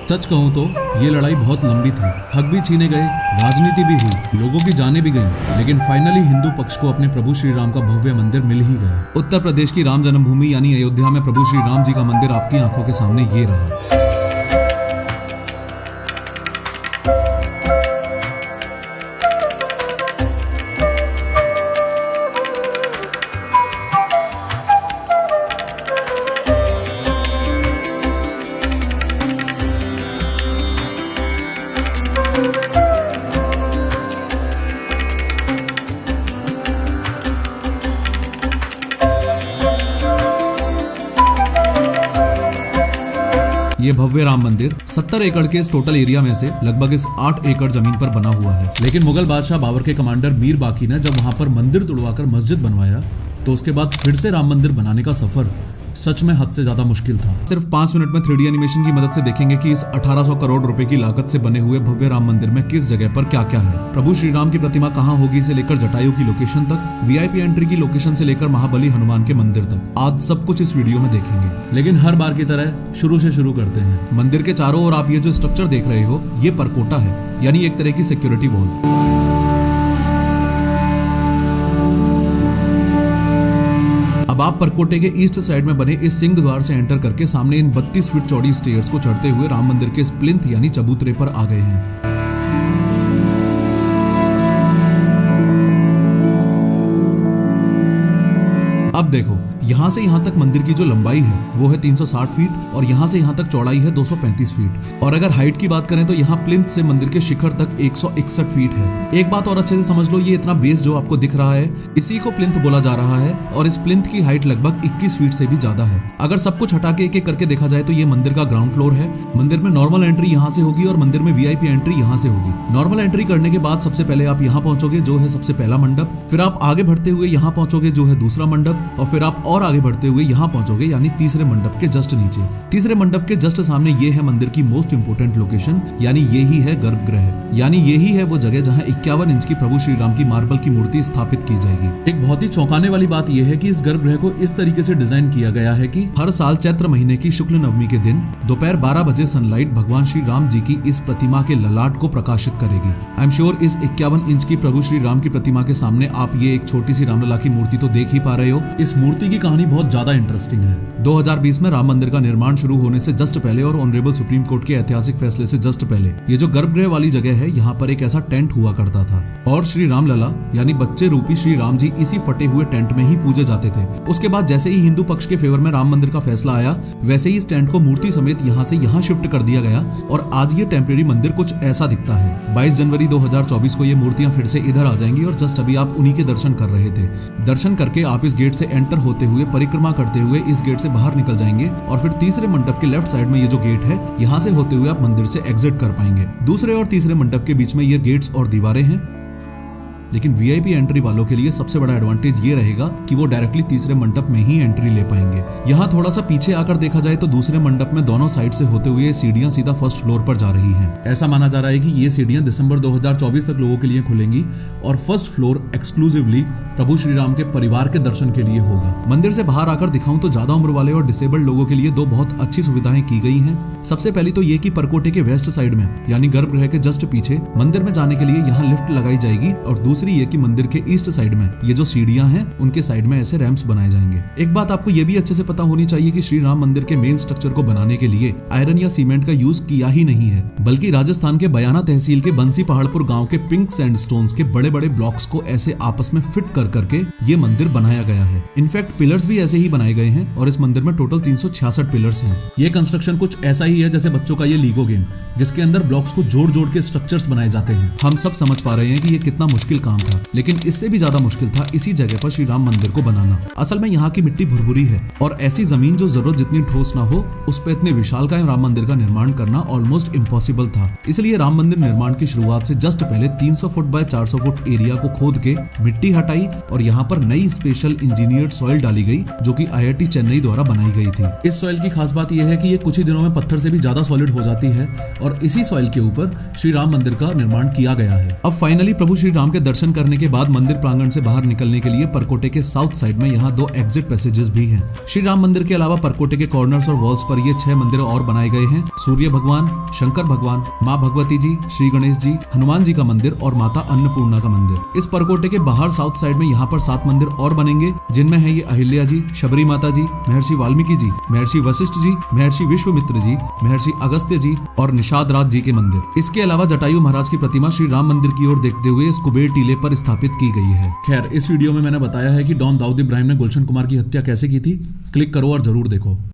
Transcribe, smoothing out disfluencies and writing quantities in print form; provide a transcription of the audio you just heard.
सच कहूँ तो ये लड़ाई बहुत लंबी थी। हक भी छीने गए, राजनीति भी हुई, लोगों की जानें भी गईं, लेकिन फाइनली हिंदू पक्ष को अपने प्रभु श्री राम का भव्य मंदिर मिल ही गया। उत्तर प्रदेश की राम जन्मभूमि यानी अयोध्या में प्रभु श्री राम जी का मंदिर आपकी आंखों के सामने ये रहा। ये भव्य राम मंदिर 70 एकड़ के इस टोटल एरिया में से लगभग इस 8 एकड़ जमीन पर बना हुआ है। लेकिन मुगल बादशाह बाबर के कमांडर मीर बाकी ने जब वहां पर मंदिर तुड़वाकर मस्जिद बनवाया तो उसके बाद फिर से राम मंदिर बनाने का सफर सच में हद से ज्यादा मुश्किल था। सिर्फ 5 मिनट में 3D एनिमेशन की मदद से देखेंगे कि इस 1800 करोड़ रुपए की लागत से बने हुए भव्य राम मंदिर में किस जगह पर क्या क्या है। प्रभु श्री राम की प्रतिमा कहाँ होगी से लेकर जटायु की लोकेशन तक, VIP एंट्री की लोकेशन से लेकर महाबली हनुमान के मंदिर तक, आज सब कुछ इस वीडियो में देखेंगे। लेकिन हर बार की तरह शुरू से शुरू करते हैं। मंदिर के चारों ओर आप ये जो स्ट्रक्चर देख रहे हो ये परकोटा है, यानी एक तरह की सिक्योरिटी वॉल। अब आप परकोटे के ईस्ट साइड में बने इस सिंह द्वार से एंटर करके सामने इन 32 फीट चौड़ी स्टेयर्स को चढ़ते हुए राम मंदिर के प्लिंथ यानी चबूतरे पर आ गए हैं। अब देखो, यहाँ से यहाँ तक मंदिर की जो लंबाई है वो है 360 फीट और यहाँ से यहाँ तक चौड़ाई है 235 फीट। और अगर हाइट की बात करें तो यहाँ प्लिंथ से मंदिर के शिखर तक 161 फीट है। एक बात और अच्छे से समझ लो, ये इतना बेस जो आपको दिख रहा है इसी को प्लिंथ बोला जा रहा है और इस प्लिंथ की हाइट लगभग 21 फीट से भी ज्यादा है। अगर सब कुछ हटा के एक एक करके देखा जाए तो ये मंदिर का ग्राउंड फ्लोर है। मंदिर में नॉर्मल एंट्री यहाँ से होगी और मंदिर में VIP एंट्री यहाँ से होगी। नॉर्मल एंट्री करने के बाद सबसे पहले आप यहाँ पहुंचोगे जो है सबसे पहला मंडप, फिर आप आगे बढ़ते हुए यहाँ पहुंचोगे जो है दूसरा मंडप, और फिर आप और आगे बढ़ते हुए यहाँ पहुंचोगे यानी तीसरे मंडप के जस्ट नीचे। तीसरे मंडप के जस्ट सामने ये है मंदिर की मोस्ट इंपोर्टेंट लोकेशन, यानी यही है गर्भगृह, यानी यही है वो जगह जहाँ 51 इंच की प्रभु श्री राम की मार्बल की मूर्ति स्थापित की जाएगी। एक बहुत ही चौंकाने वाली बात यह है कि इस गर्भगृह को इस तरीके से डिजाइन किया गया है कि हर साल चैत्र महीने की शुक्ल नवमी के दिन दोपहर 12 बजे सनलाइट भगवान श्री राम जी की इस प्रतिमा के ललाट को प्रकाशित करेगी। आई एम श्योर इस 51 इंच की प्रभु श्री राम की प्रतिमा के सामने आप ये एक छोटी सी रामलला की मूर्ति तो देख ही पा रहे हो। इस मूर्ति की कहानी बहुत ज्यादा इंटरेस्टिंग है। 2020 में राम मंदिर का निर्माण शुरू होने से जस्ट पहले और ऑनरेबल सुप्रीम कोर्ट के ऐतिहासिक फैसले से जस्ट पहले ये जो गर्भगृह वाली जगह है यहाँ पर एक ऐसा टेंट हुआ करता था और श्री राम लला यानी बच्चे रूपी श्री राम जी इसी फटे हुए टेंट में ही पूजे जाते थे। उसके बाद जैसे ही हिंदू पक्ष के फेवर में राम मंदिर का फैसला आया वैसे ही इस टेंट को मूर्ति समेत यहाँ से यहाँ शिफ्ट कर दिया गया और आज ये टेम्परेरी मंदिर कुछ ऐसा दिखता है। 22 जनवरी 2024 को ये मूर्तियां फिर से इधर आ जाएंगी और जस्ट अभी आप उन्हीं के दर्शन कर रहे थे। दर्शन करके आप इस गेट से एंटर होते हुए परिक्रमा करते हुए इस गेट से बाहर निकल जाएंगे और फिर तीसरे मंडप के लेफ्ट साइड में ये जो गेट है यहाँ से होते हुए आप मंदिर से एग्जिट कर पाएंगे। दूसरे और तीसरे मंडप के बीच में ये गेट्स और दीवारें हैं, लेकिन VIP एंट्री वालों के लिए सबसे बड़ा एडवांटेज ये रहेगा कि वो डायरेक्टली तीसरे मंडप में ही एंट्री ले पाएंगे। यहाँ थोड़ा सा पीछे आकर देखा जाए तो दूसरे मंडप में दोनों साइड से होते हुए सीढ़ियां सीधा फर्स्ट फ्लोर पर जा रही हैं। ऐसा माना जा रहा है कि ये सीढ़ियां दिसंबर 2024 तक लोगों के लिए खुलेंगी और फर्स्ट फ्लोर एक्सक्लूसिवली प्रभु श्री राम के परिवार के दर्शन के लिए होगा। मंदिर से बाहर आकर दिखाऊं तो ज्यादा उम्र वाले और डिसेबल्ड लोगों के लिए दो बहुत अच्छी सुविधाएं की गई हैं। सबसे पहली तो ये कि परकोटे के वेस्ट साइड में यानी गर्भगृह के जस्ट पीछे मंदिर में जाने के लिए यहाँ लिफ्ट लगाई जाएगी और दूसरी ये कि मंदिर के ईस्ट साइड में ये जो सीढ़ियां हैं उनके साइड में ऐसे रैंप्स बनाए जाएंगे। एक बात आपको ये भी अच्छे से पता होनी चाहिए कि श्री राम मंदिर के मेन स्ट्रक्चर को बनाने के लिए आयरन या सीमेंट का यूज किया ही नहीं है, बल्कि राजस्थान के बयाना तहसील के बंसी पहाड़पुर गांव के पिंक सैंडस्टोन्स के बड़े बड़े ब्लॉक्स को ऐसे आपस में फिट कर करके ये मंदिर बनाया गया है। इनफैक्ट पिलर्स भी ऐसे ही बनाए गए हैं और इस मंदिर में टोटल 366 पिलर्स हैं। ये कंस्ट्रक्शन कुछ ऐसा ही है जैसे बच्चों का ये लीगो गेम जिसके अंदर ब्लॉक्स को जोड़ जोड़ के स्ट्रक्चर्स बनाए जाते हैं। हम सब समझ पा रहे हैं कि ये कितना मुश्किल काम था, लेकिन इससे भी ज्यादा मुश्किल था इसी जगह पर श्री राम मंदिर को बनाना। असल में यहाँ की मिट्टी भुरभुरी है और ऐसी जमीन जो जरूरत जितनी ठोस ना हो उस पर इतने विशालकाय राम मंदिर का निर्माण करना ऑलमोस्ट इम्पॉसिबल था। इसलिए राम मंदिर निर्माण की शुरुआत से जस्ट पहले 300 फुट बाय 400 फुट एरिया को खोद के मिट्टी हटाई और यहाँ पर नई स्पेशल इंजीनियर्ड सॉइल डाली गई जो कि IIT चेन्नई द्वारा बनाई गई थी। इस सॉइल की खास बात यह है कि ये कुछ ही दिनों में पत्थर से भी ज्यादा सॉलिड हो जाती है और इसी सॉइल के ऊपर श्री राम मंदिर का निर्माण किया गया है। अब फाइनली प्रभु श्री राम के दर्शन दर्शन करने के बाद मंदिर प्रांगण से बाहर निकलने के लिए परकोटे के साउथ साइड में यहाँ 2 एग्जिट पैसेजेस भी हैं। श्री राम मंदिर के अलावा परकोटे के कॉर्नर्स और वॉल्स पर ये 6 मंदिर और बनाए गए हैं। सूर्य भगवान, शंकर भगवान, माँ भगवती जी, श्री गणेश जी, हनुमान जी का मंदिर और माता अन्नपूर्णा का मंदिर। इस परकोटे के बाहर साउथ साइड में यहाँ पर 7 मंदिर और बनेंगे, जिनमें है ये अहिल्या जी, शबरी माता जी, महर्षि वाल्मीकि जी, महर्षि वशिष्ठ जी, महर्षि विश्वामित्र जी, महर्षि अगस्त्य जी और निषाद राज जी के मंदिर। इसके अलावा जटायु महाराज की प्रतिमा श्री राम मंदिर की ओर देखते हुए इस कुबेर टीले पर स्थापित की गई है। खैर, इस वीडियो में मैंने बताया है कि डॉन दाऊद इब्राहिम ने गुलशन कुमार की हत्या कैसे की थी। क्लिक करो और जरूर देखो।